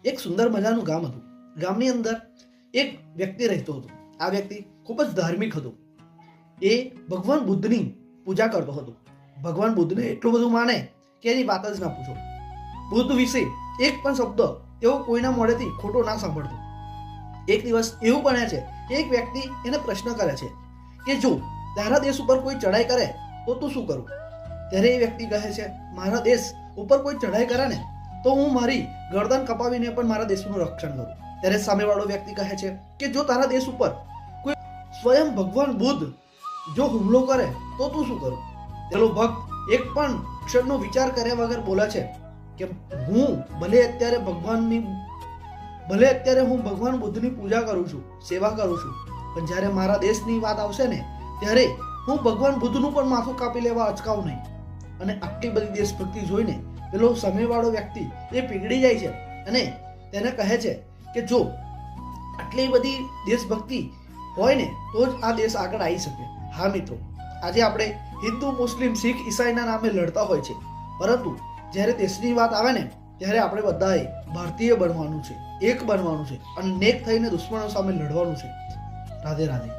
એક સુંદર મજાનું ગામ હતું. ગામની અંદર એક વ્યક્તિ રહેતો હતો. આ વ્યક્તિ ખૂબ જ ધાર્મિક હતો. એ ભગવાન બુદ્ધની પૂજા કરતો હતો. ભગવાન બુદ્ધને એટલું બધું માને કે એની વાત જ ના પૂછો. બુદ્ધ વિશે એક પણ શબ્દ તેઓ કોઈના મોઢેથી ખોટો ના સાંભળતો. એક દિવસ એવું બને છે કે એક વ્યક્તિ એને પ્રશ્ન કરે છે કે જો તારા દેશ ઉપર કોઈ ચડાઈ કરે તો તું શું કરું? ત્યારે એ વ્યક્તિ કહે છે, મારા દેશ ઉપર કોઈ ચડાઈ કરે ને તો હું મારી ગરદન કપાવીને પણ મારા દેશનું રક્ષણ કરું. ત્યારે સામેવાળો વ્યક્તિ કહે છે કે જો તારા દેશ ઉપર કોઈ સ્વયં ભગવાન બુદ્ધ જો હુમલો કરે તો તું શું કરું? પેલો ભક્ત એક પણ ક્ષણનો વિચાર કર્યા વગર બોલે છે કે હું ભલે અત્યારે હું ભગવાન બુદ્ધની પૂજા કરું છું, સેવા કરું છું, પણ જ્યારે મારા દેશની વાત આવશે ને ત્યારે હું ભગવાન બુદ્ધનું પણ માથું કાપી લેવા અચકાવું નહીં. અને આટલી બધી દેશભક્તિ જોઈને પેલો સામેવાળો વ્યક્તિ એ પીગળી જાય છે અને તેને કહે છે કે જો આટલી બધી દેશભક્તિ હોય ને તો જ આ દેશ આગળ આવી શકે. હા મિત્રો, આજે આપણે હિન્દુ, મુસ્લિમ, શીખ, ઈસાઈના નામે લડતા હોય છે, પરંતુ જ્યારે દેશની વાત આવે ને ત્યારે આપણે બધાએ ભારતીય બનવાનું છે, એક બનવાનું છે અને નેક થઈને દુશ્મનો સામે લડવાનું છે. રાધે રાધે.